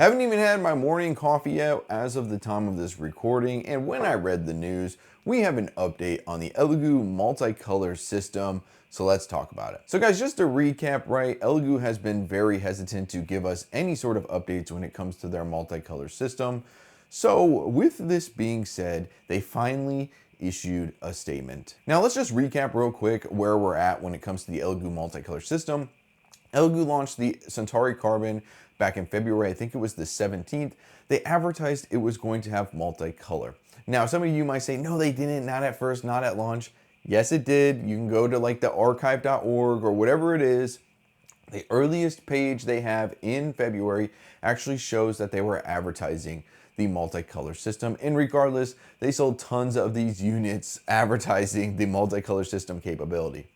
Haven't even had my morning coffee yet as of the time of this recording, and when I read the news, we have an update on the Elegoo multicolor system, so let's talk about it. So guys, just to recap, right, Elegoo has been very hesitant to give us any sort of updates when it comes to their multicolor system. So with this being said, they finally issued a statement. Now let's just recap real quick where we're at when it comes to the Elegoo multicolor system. Elegoo launched the Centauri Carbon back in February, I think it was the 17th. They advertised it was going to have multicolor. Now, some of you might say, no, they didn't, not at first, not at launch. Yes, it did. You can go to like the archive.org or whatever it is. The earliest page they have in February actually shows that they were advertising the multicolor system. And regardless, they sold tons of these units advertising the multicolor system capability.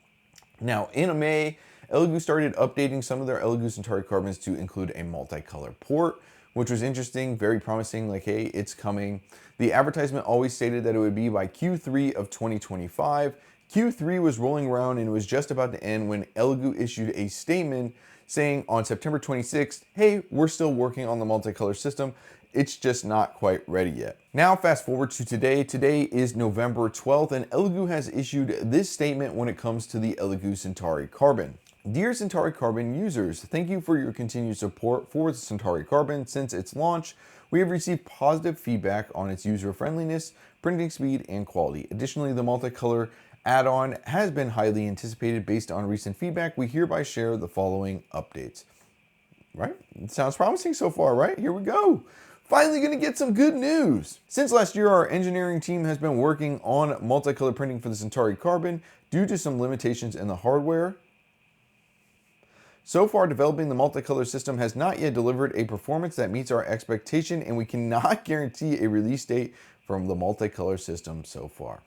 Now, in May, Elegoo started updating some of their Elegoo Centauri Carbons to include a multicolor port, which was interesting, very promising, like, hey, it's coming. The advertisement always stated that it would be by Q3 of 2025. Q3 was rolling around and it was just about to end when Elegoo issued a statement saying on September 26th, hey, we're still working on the multicolor system. It's just not quite ready yet. Now fast forward to today. Today is November 12th and Elegoo has issued this statement when it comes to the Elegoo Centauri Carbon. Dear Centauri Carbon users, thank you for your continued support for the Centauri Carbon. Since its launch, we have received positive feedback on its user friendliness, printing speed, and quality. Additionally, the multicolor add-on has been highly anticipated. Based on recent feedback, we hereby share the following updates. Right? It sounds promising so far, right? Here we go. Finally gonna get some good news. Since last year, our engineering team has been working on multicolor printing for the Centauri Carbon due to some limitations in the hardware. So far, developing the multicolor system has not yet delivered a performance that meets our expectation, and we cannot guarantee a release date from the multicolor system so far.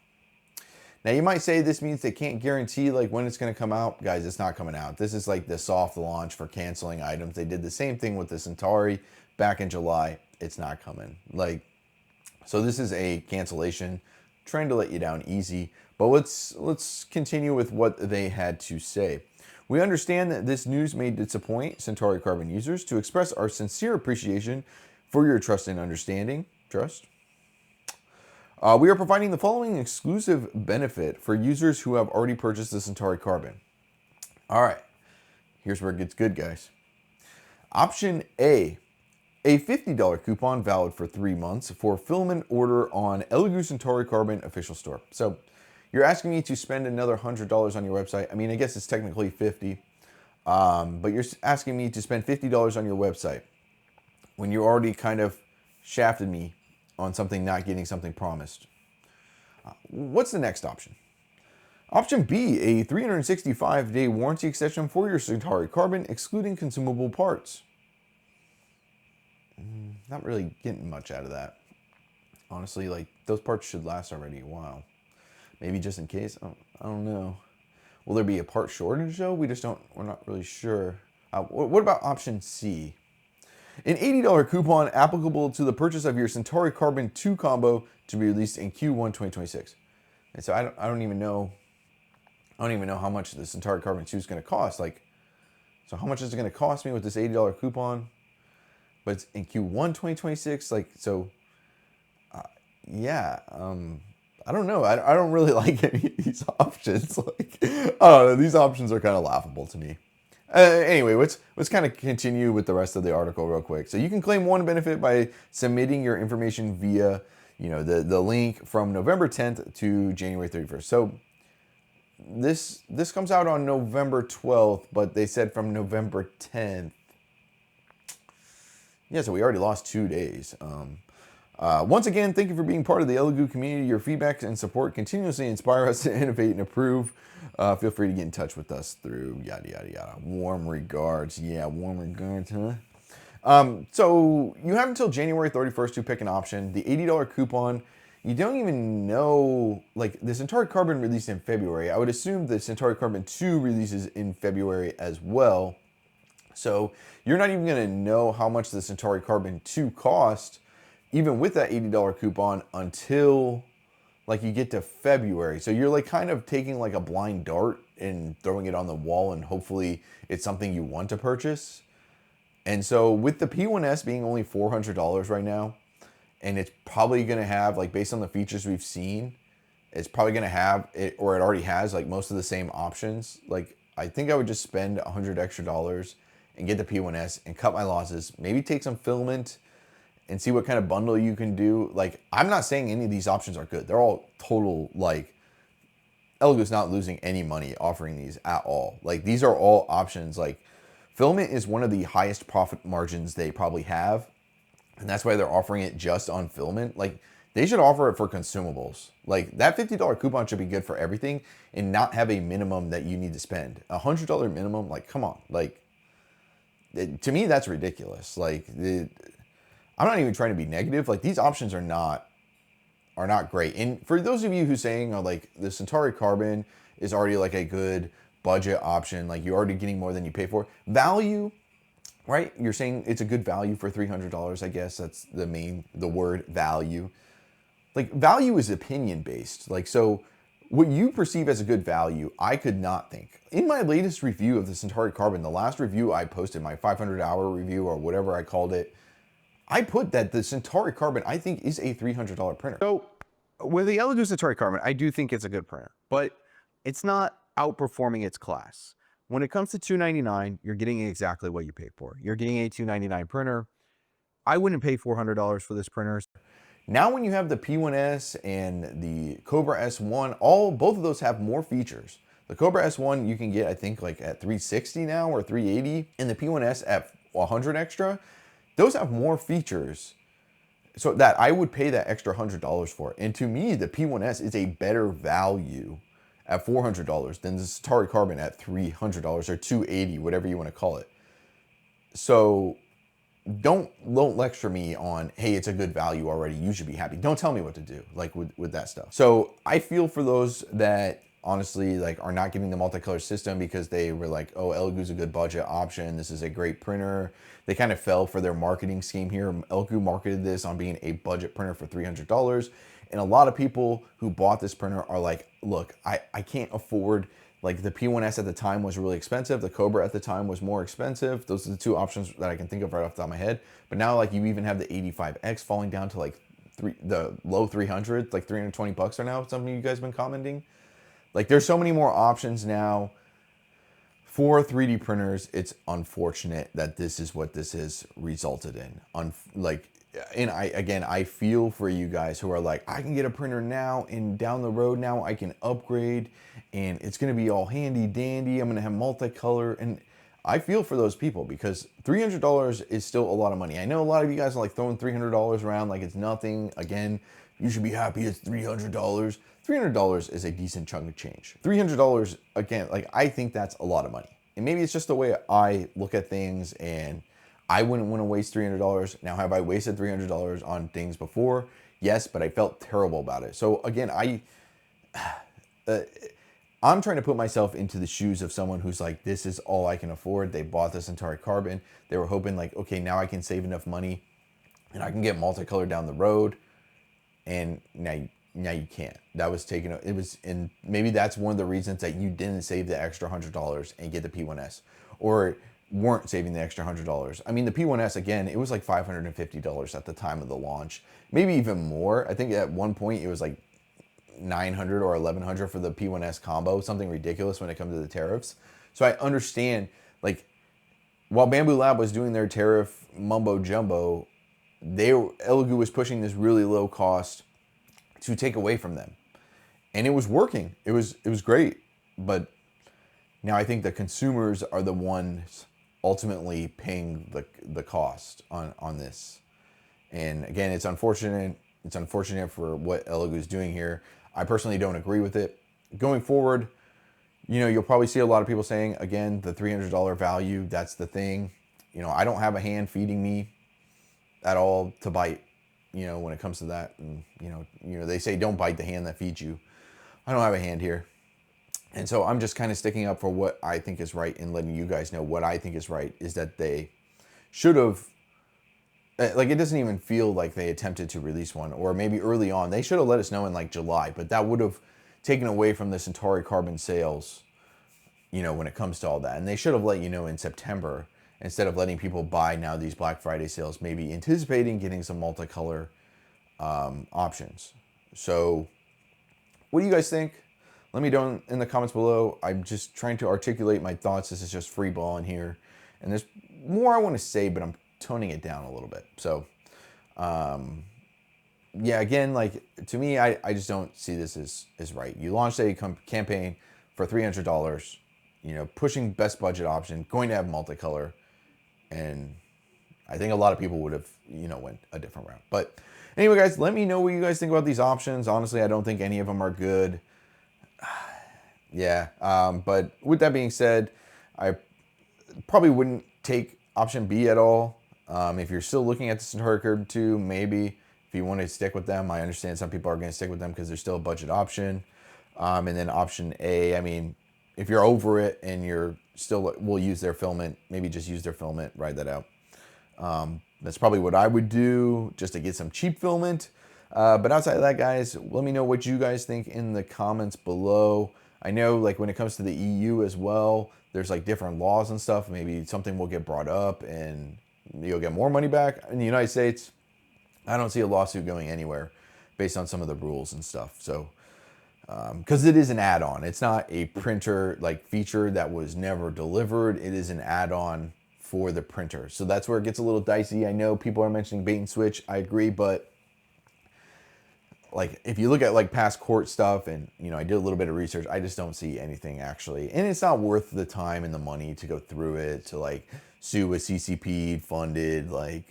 Now you might say this means they can't guarantee like when it's going to come out. Guys, it's not coming out. This is like the soft launch for canceling items. They did the same thing with the Centauri back in July. It's not coming. So this is a cancellation, trying to let you down easy. But let's continue with what they had to say. We understand that this news may disappoint Centauri Carbon users. To express our sincere appreciation for your trust and understanding. We are providing the following exclusive benefit for users who have already purchased the Centauri Carbon. All right, here's where it gets good, guys. Option A $50 coupon valid for 3 months for fulfillment order on Elegoo Centauri Carbon official store. So you're asking me to spend another $100 on your website. I mean, I guess it's technically $50, but you're asking me to spend $50 on your website when you already kind of shafted me on something not getting something promised. What's the next option? Option B, a 365-day warranty extension for your Centauri Carbon, excluding consumable parts. Not really getting much out of that. Honestly, like, those parts should last already a while. Maybe just in case, I don't know. Will there be a part shortage though? We're not really sure. What about option C? An $80 coupon applicable to the purchase of your Centauri Carbon 2 combo to be released in Q1 2026. And so I don't even know how much the Centauri Carbon 2 is going to cost. Like, so how much is it going to cost me with this $80 coupon? But it's in Q1 2026. Like, so, yeah. I don't know. I don't really like any of these options. Like, I don't know. These options are kind of laughable to me. Anyway, let's kind of continue with the rest of the article real quick. So you can claim one benefit by submitting your information via, the link from November 10th to January 31st. So this comes out on November 12th, but they said from November 10th. Yeah, so we already lost 2 days. Once again, thank you for being part of the Elegoo community. Your feedback and support continuously inspire us to innovate and improve. Feel free to get in touch with us through yada, yada, yada. Warm regards. Yeah, warm regards, huh? So you have until January 31st to pick an option. The $80 coupon, you don't even know, like the Centauri Carbon released in February. I would assume the Centauri Carbon 2 releases in February as well. So you're not even going to know how much the Centauri Carbon 2 cost, even with that $80 coupon, until like you get to February. So you're like kind of taking like a blind dart and throwing it on the wall, and hopefully it's something you want to purchase. And so with the P1S being only $400 right now, and it's probably going to have, like, based on the features we've seen, it's probably going to have it, or it already has, like, most of the same options. Like, I think I would just spend $100 extra and get the P1S and cut my losses, maybe take some filament and see what kind of bundle you can do. Like, I'm not saying any of these options are good. They're all total, like, Elegoo's not losing any money offering these at all. Like, these are all options. Like, filament is one of the highest profit margins they probably have, and that's why they're offering it just on filament. Like, they should offer it for consumables. Like, that $50 coupon should be good for everything and not have a minimum that you need to spend. $100 minimum, like, come on. Like, to me, that's ridiculous. Like, I'm not even trying to be negative. Like, these options are not great. And for those of you who saying, oh, like, the Centauri Carbon is already like a good budget option, like, you're already getting more than you pay for. Value, right? You're saying it's a good value for $300, I guess. That's the word value. Like, value is opinion based. Like, so what you perceive as a good value, I could not think. In my latest review of the Centauri Carbon, the last review I posted, my 500-hour review or whatever I called it, I put that the Centauri Carbon, I think, is a $300 printer. So with the Elegoo Centauri Carbon, I do think it's a good printer, but it's not outperforming its class. When it comes to $299, you're getting exactly what you paid for. You're getting a $299 printer. I wouldn't pay $400 for this printer. Now when you have the P1S and the Cobra S1, both of those have more features. The Cobra S1 you can get, I think, like at $360 now or $380, and the P1S at $100 extra. Those have more features, so that I would pay that extra $100 for. And to me, the P1S is a better value at $400 than the Centauri Carbon at $300 or $280, whatever you want to call it. So don't lecture me on, hey, it's a good value already, you should be happy. Don't tell me what to do, like, with that stuff. So I feel for those that honestly, like, are not getting the multicolor system because they were like, oh, Elegoo's a good budget option, this is a great printer. They kind of fell for their marketing scheme here. Elegoo marketed this on being a budget printer for $300. And a lot of people who bought this printer are like, look, I can't afford, like, the P1S at the time was really expensive. The Cobra at the time was more expensive. Those are the two options that I can think of right off the top of my head. But now, like, you even have the 85X falling down to like the low 300s, like $320 are now something you guys been commenting. Like, there's so many more options now for 3D printers. It's unfortunate that this is what this has resulted in. And I feel for you guys who are like, I can get a printer now, and down the road now I can upgrade and it's gonna be all handy dandy. I'm gonna have multicolor, and I feel for those people because $300 is still a lot of money. I know a lot of you guys are like throwing $300 around like it's nothing. Again, you should be happy it's $300. $300 is a decent chunk of change. $300, again, like, I think that's a lot of money. And maybe it's just the way I look at things, and I wouldn't want to waste $300. Now, have I wasted $300 on things before? Yes, but I felt terrible about it. So again, I'm trying to put myself into the shoes of someone who's like, this is all I can afford. They bought the Centauri Carbon. They were hoping like, okay, now I can save enough money and I can get multicolor down the road. And now you can't. That was taken. It was, and maybe that's one of the reasons that you didn't save the extra $100 and get the P1S, or weren't saving the extra $100. I mean, the P1S, again, it was like $550 at the time of the launch, maybe even more. I think at one point it was like $900 or $1,100 for the P1S combo, something ridiculous when it comes to the tariffs. So I understand, like, while Bamboo Lab was doing their tariff mumbo jumbo, Elegoo was pushing this really low cost to take away from them, and it was working. It was great, but now I think the consumers are the ones ultimately paying the cost on this. And again, it's unfortunate. It's unfortunate for what Elegoo is doing here. I personally don't agree with it. Going forward, you know, you'll probably see a lot of people saying, again, the $300 value, that's the thing. You know, I don't have a hand feeding me at all to bite, you know, when it comes to that. And, you know, they say don't bite the hand that feeds you. I don't have a hand here. And so I'm just kind of sticking up for what I think is right and letting you guys know what I think is right, is that they should have, like, it doesn't even feel like they attempted to release one, or maybe early on. They should have let us know in like July, but that would have taken away from the Centauri Carbon sales, you know, when it comes to all that. And they should have let you know in September instead of letting people buy now these Black Friday sales, maybe anticipating getting some multicolor options. So what do you guys think? Let me know in the comments below. I'm just trying to articulate my thoughts. This is just free balling here. And there's more I want to say, but I'm toning it down a little bit. So, yeah, again, like, to me, I just don't see this as right. You launched a campaign for $300, you know, pushing best budget option, going to have multicolor. And I think a lot of people would have, you know, went a different route. But anyway, guys, let me know what you guys think about these options. Honestly, I don't think any of them are good. Yeah, but with that being said, I probably wouldn't take option B at all. If you're still looking at the Centauri Curve 2, maybe if you want to stick with them. I understand some people are going to stick with them because they're still a budget option. And then option A, I mean, if you're over it and you're still, will use their filament, maybe just use their filament, ride that out. That's probably what I would do, just to get some cheap filament. But outside of that, guys, let me know what you guys think in the comments below. I know, like, when it comes to the EU as well, there's like different laws and stuff. Maybe something will get brought up and you'll get more money back. In the United States, I don't see a lawsuit going anywhere based on some of the rules and stuff. So, because it is an add-on. It's not a printer like feature that was never delivered. It is an add-on for the printer. So that's where it gets a little dicey. I know people are mentioning bait and switch. I agree, but like, if you look at like past court stuff, and, you know, I did a little bit of research, I just don't see anything actually. And it's not worth the time and the money to go through it, to like sue a CCP funded like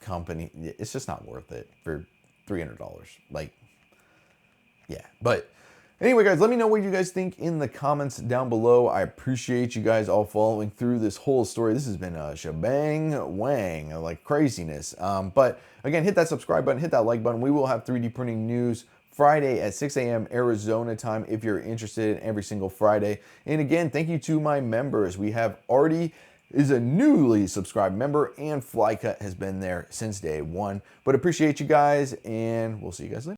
company. It's just not worth it for $300. Like, yeah. But anyway, guys, let me know what you guys think in the comments down below. I appreciate you guys all following through this whole story. This has been a shebang wang, like craziness. But again, hit that subscribe button, hit that like button. We will have 3D printing news Friday at 6 a.m. Arizona time if you're interested, in every single Friday. And again, thank you to my members. We have Artie is a newly subscribed member, and Flycut has been there since day one. But appreciate you guys, and we'll see you guys later.